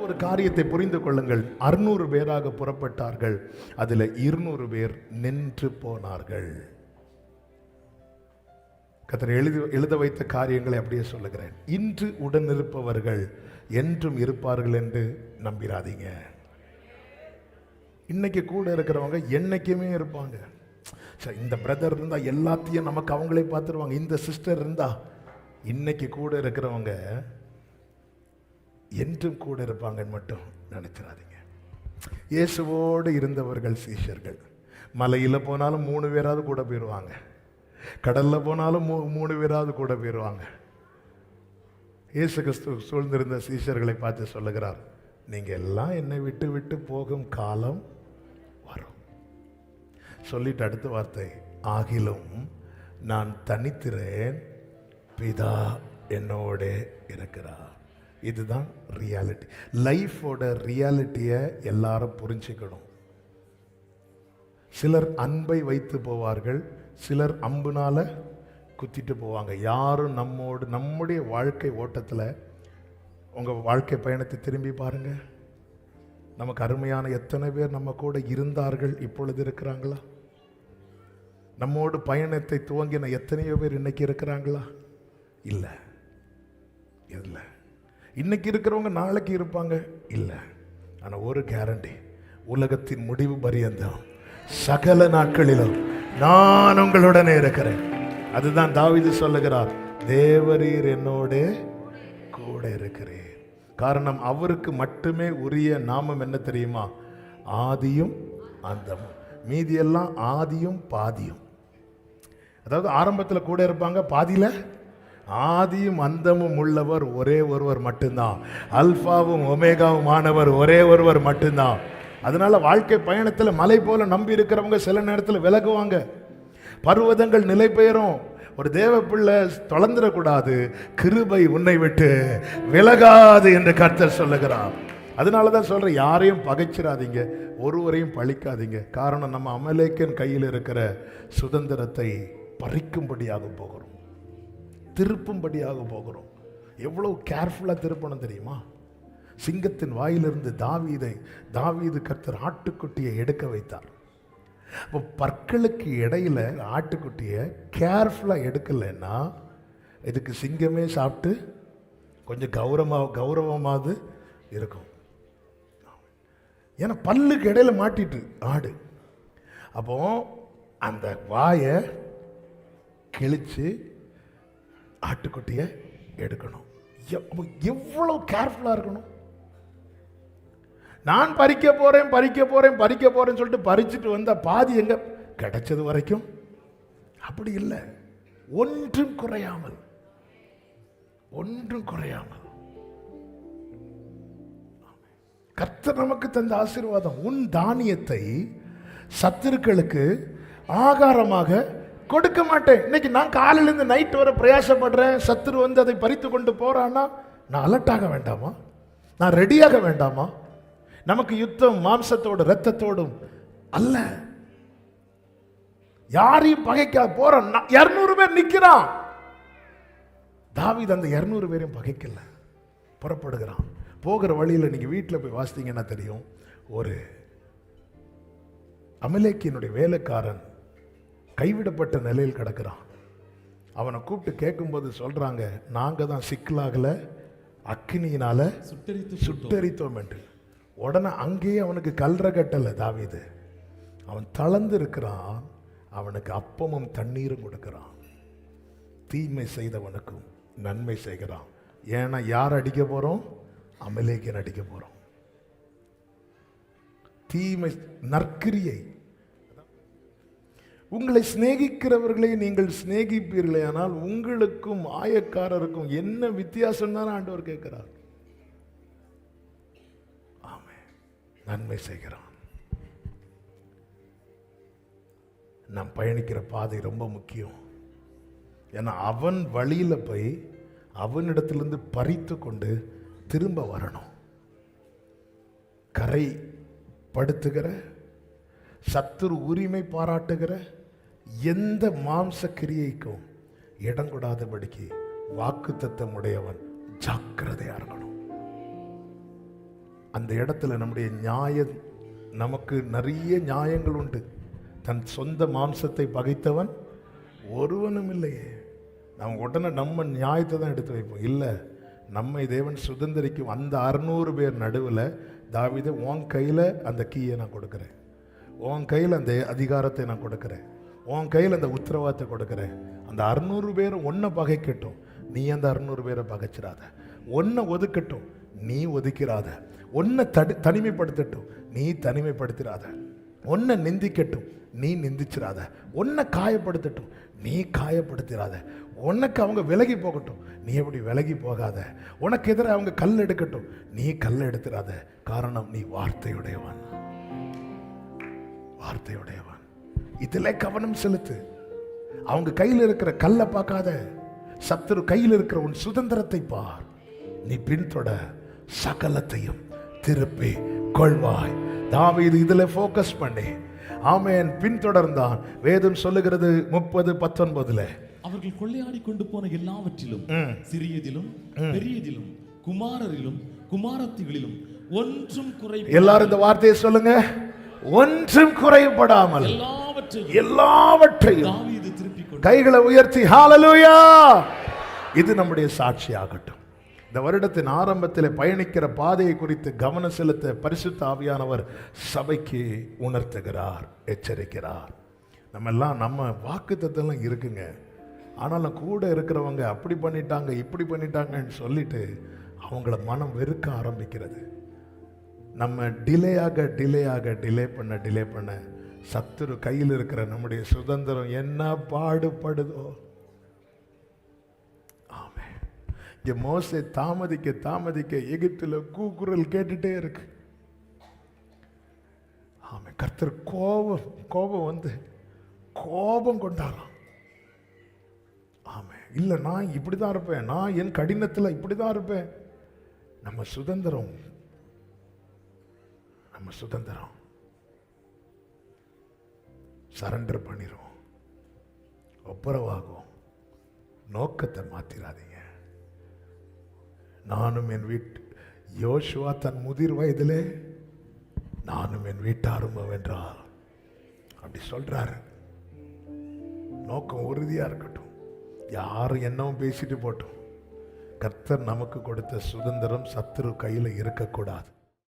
ஒரு காரியத்தை புரிந்து கொள்ளுங்கள். 600 பேராக புறப்பட்டார்கள், அதுல 200 பேர் நின்று போனார்கள். கர்த்தர் எழுத வைத்த காரியங்களை அப்படியே சொல்லுகிறேன். இன்று உடன் இருப்பவர்கள் என்றும் இருப்பார்கள் என்று நம்பிராதீங்க. இன்னைக்கு கூட இருக்கிறவங்க என்னைக்குமே இருப்பாங்க. இந்த பிரதர் இருந்தா எல்லாத்தையும் நமக்கு அவங்களே பார்த்துருவாங்க, இந்த சிஸ்டர் இருந்தா. இன்னைக்கு கூட இருக்கிறவங்க என்றும் கூட இருப்பாங்கன்னு மட்டும் நினைச்சிடாதீங்க. இயேசுவோடு இருந்தவர்கள் சீஷர்கள். மலையில் போனாலும் 3 பேராவது கூட போயிடுவாங்க, கடல்ல போனாலும் 3 பேராவது கூட போயிடுவாங்க. இயேசு கிறிஸ்து சூழ்ந்திருந்த சீஷர்களை பார்த்து சொல்லுகிறார், நீங்க எல்லாம் என்னை விட்டு விட்டு போகும் காலம் வரும். சொல்லிட்டு அடுத்த வார்த்தை, ஆகிலும் நான் தனித்திறேன், பிதா என்னோட இருக்கிறார். இதுதான் ரியாலிட்டி. லைஃபோட ரியாலிட்டியை எல்லாரும் புரிஞ்சுக்கணும். சிலர் அன்பை வைத்து போவார்கள், சிலர் அம்புனால குத்திட்டு போவாங்க. யாரும் நம்முடைய வாழ்க்கை ஓட்டத்தில் உங்க வாழ்க்கை பயணத்தை திரும்பி பாருங்க. நமக்கு அருமையான எத்தனை பேர் நம்ம கூட இருந்தார்கள், இப்பொழுது இருக்கிறாங்களா? நம்மோடு பயணத்தை துவங்கின எத்தனையோ பேர் இன்னைக்கு இருக்கிறாங்களா? இல்லை. இல்லை. இன்னைக்கு இருக்கிறவங்க நாளைக்கு இருப்பாங்க? இல்லை. ஆனால் ஒரு கேரண்டி, உலகத்தின் முடிவு பரியந்தம் சகல நாட்களிலும் நான் உங்களுடனே இருக்கிறேன். அதுதான் தாவீது சொல்லுகிறார், தேவரீர் என்னோட கூட இருக்கிறேன். காரணம், அவருக்கு மட்டுமே உரிய நாமம் என்ன தெரியுமா? ஆதியும் அந்தமும். மீதியெல்லாம் ஆதியும் பாதியும். அதாவது ஆரம்பத்தில் கூட இருப்பாங்க, பாதியில ஆதியும் அந்தமும் உள்ளவர் ஒரே ஒருவர் மட்டும்தான். அல்பாவும் ஒமேகாவும் ஆனவர் ஒரே ஒருவர் மட்டும்தான். அதனால வாழ்க்கை பயணத்தில் மலை போல நம்பி இருக்கிறவங்க சில நேரத்தில் விலகுவாங்க. பர்வதங்கள் நிலை பெயரும். ஒரு தேவ பிள்ளை தொலைந்துடக்கூடாது, கிருபை உன்னை விட்டு விலகாது என்று கர்த்தர் சொல்லுகிறார். அதனாலதான் சொல்றேன், யாரையும் பகைச்சிடாதீங்க, ஒருவரையும் பழிக்காதீங்க. காரணம், நம்ம அமலேக்கன் கையில் இருக்கிற சுதந்திரத்தை பறிக்கும்படியாக போகிறோம், திருப்பும்படியாக போகிறோம். எவ்வளவு கேர்ஃபுல்லா திருப்பணும் தெரியுமா? சிங்கத்தின் வாயிலிருந்து தாவீது கர்த்தர் ஆட்டுக்குட்டியை எடுக்க வைத்தார். அப்போ பற்களுக்கு இடையில ஆட்டுக்குட்டியை கேர்ஃபுல்லாக எடுக்கலைன்னா இதுக்கு சிங்கமே சாப்பிட்டு கொஞ்சம் கௌரவமாவது இருக்கும். ஏன்னா பல்லுக்கு இடையில மாட்டிட்டு ஆடு. அப்போ அந்த வாயை கிழிச்சு ஆட்டுக்குட்டியை எடுக்கணும். எவ்வளவு கேர்ஃபுல்லாக இருக்கணும். நான் பறிக்க போறேன் சொல்லிட்டு பறிச்சுட்டு வந்த பாதி எங்க கிடைச்சது வரைக்கும் அப்படி இல்லை. ஒன்றும் குறையாமல் கர்த்தர் நமக்கு தந்த ஆசீர்வாதம். உன் தானியத்தை சத்துருக்களுக்கு ஆகாரமாக கொடுக்க மாட்டேன். இன்னைக்கு நான் காலையிலிருந்து நைட் வரை பிரயாசப்படுறேன், சத்துரு வந்து அதை பறித்து கொண்டு போறான்னா நான் அலர்ட்டாக வேண்டாமா? நான் ரெடியாக வேண்டாமா? நமக்கு யுத்தம் மாம்சத்தோடு இரத்தத்தோடும் அல்ல. யாரையும் பகைக்க போறான். 200 பேர் நிக்கிறான். தாவீது அந்த 200 பேரையும் பகைக்கல, புறப்படுகிறான். போகிற வழியில் நீங்க வீட்டில் போய் வாசித்தீங்கன்னா தெரியும், ஒரு அமலேக்கியனுடைய வேலைக்காரன் கைவிடப்பட்ட நிலையில் கிடக்கிறான். அவனை கூப்பிட்டு கேட்கும்போது சொல்றாங்க, நாங்க தான் சிக்கலாகல அக்கினியினால சுட்டரித்தோம் என்று. உடனே அங்கேயே அவனுக்கு கல்ற கட்டலை தாவீது. அவன் தளர்ந்து இருக்கிறான். அவனுக்கு அப்பமும் தண்ணீரும் கொடுக்கிறான். தீமை செய்தவனுக்கும் நன்மை செய்கிறான். ஏன்னா யார் அடிக்க போறோம்? அமலேக்கியன் அடிக்க போறோம். தீமை நற்கிரியை. உங்களை சிநேகிக்கிறவர்களை நீங்கள் சிநேகிப்பீர்களே, ஆனால் உங்களுக்கும் ஆயக்காரருக்கும் என்ன வித்தியாசம் தான் ஆண்டவர் கேட்கிறார். நன்மை செய்கிறான். நாம் பயணிக்கிற பாதை ரொம்ப முக்கியம். ஏன்னா அவன் வழியில போய் அவனிடத்திலிருந்து பறித்து கொண்டு திரும்ப வரணும். கரை படுத்துகிற, சத்துரு உரிமை பாராட்டுகிற எந்த மாம்ச கிரியைக்கும் இடம் கொடாதபடிக்கு வாக்குத்தத்தம் உடையவன் ஜாக்கிரதையா இருக்கணும். அந்த இடத்துல நம்முடைய நியாயம், நமக்கு நிறைய நியாயங்கள் உண்டு. தன் சொந்த மாம்சத்தை பகைத்தவன் ஒருவனும் இல்லையே. நம்ம உடனே நம்ம நியாயத்தை தான் எடுத்து வைப்போம். இல்லை, நம்மை தேவன் சுதந்திரிக்கும். அந்த 600 பேர் நடுவில் தாவீது, உன் கையில் அந்த கீயை நான் கொடுக்குறேன், உன் கையில் அந்த அதிகாரத்தை நான் கொடுக்குறேன், உன் கையில் அந்த உத்தரவாதத்தை கொடுக்குறேன். அந்த 600 பேர் ஒன்றை பகைக்கட்டும், நீ அந்த 600 பேரை பகைச்சிடாத. ஒன்றை ஒதுக்கட்டும், நீ ஒதுக்கிறாத. ஒன்றை தனிமைப்படுத்தட்டும், நீ தனிமைப்படுத்திடாத. ஒன்றை நிந்திக்கட்டும், நீ நிந்திச்சிடாத. ஒன்றை காயப்படுத்தட்டும், நீ காயப்படுத்திடாத. உனக்கு அவங்க விலகி போகட்டும், நீ எப்படி விலகி போகாத. உனக்கு எதிராக அவங்க கல் எடுக்கட்டும், நீ கல் எடுத்துடாத. காரணம், நீ வார்த்தையுடையவன், வார்த்தையுடையவன். இதில் கவனம் செலுத்து. அவங்க கையில் இருக்கிற கல்லை பார்க்காத, சத்துரு கையில் இருக்கிற உன் சுதந்திரத்தை பார். நீ பின்தொட, சகலத்தையும் திருப்பி கொள்வாய். தாவீது இதுல போக்கஸ் பண்ணி ஆமென் பின்தொடர்ந்தான். வேதம் சொல்லுகிறது 30:19, அவர்கள் கொள்ளையாடி கொண்டு போன எல்லாவற்றிலும், சிறியதிலும் பெரியதிலும், குமாரரிலும் குமாரத்திகளிலும் ஒன்றும் குறை. எல்லாரும் இந்த வார்த்தையை சொல்லுங்க, ஒன்றும் குறைபடாமல் எல்லாவற்றையும் தாவீது திருப்பி கொண்டு. கைகளை உயர்த்தி ஹalleluya. இது நம்முடைய சாட்சியாகட்டும். இந்த வருடத்தின் ஆரம்பத்தில் பயணிக்கிற பாதையை குறித்து கவனம் செலுத்த பரிசுத்த ஆவியானவர் சபைக்கு உணர்த்துகிறார், எச்சரிக்கிறார். நம்ம வாக்குத்தத்தெல்லாம் இருக்குங்க. ஆனாலும் கூட இருக்கிறவங்க அப்படி பண்ணிட்டாங்க இப்படி பண்ணிட்டாங்கன்னு சொல்லிட்டு அவங்கள மனம் வெறுக்க ஆரம்பிக்கிறது. நம்ம டிலே பண்ண சத்துரு கையில் இருக்கிற நம்முடைய சுதந்திரம் என்ன பாடுபடுதோ. ஆமென். மோசே தாமதிக்க எகிப்தில் கூக்குரல் கேட்டுட்டே இருக்கு. ஆமென். கர்த்தர் கோபம் வந்து கோபம் கொண்டாராம். ஆமென். இல்லை, நான் இப்படி தான் இருப்பேன், நான் என் கடினத்தில் இப்படி தான் இருப்பேன். நம்ம சுதந்திரம் சரண்டர் பண்ணிரும், ஒப்புரவாகும். நோக்கத்தை மாத்திராதீங்க. நானும் என் யோசுவா தன் முதிர் வயதிலே நானும் என் வீட்டாரும் வென்றார் அப்படி சொல்றாரு. நோக்கம் உறுதியா இருக்கட்டும். யாரும் என்னவும் பேசிட்டு போட்டோம். கர்த்தர் நமக்கு கொடுத்த சுதந்திரம் சத்துரு கையில் இருக்கக்கூடாது.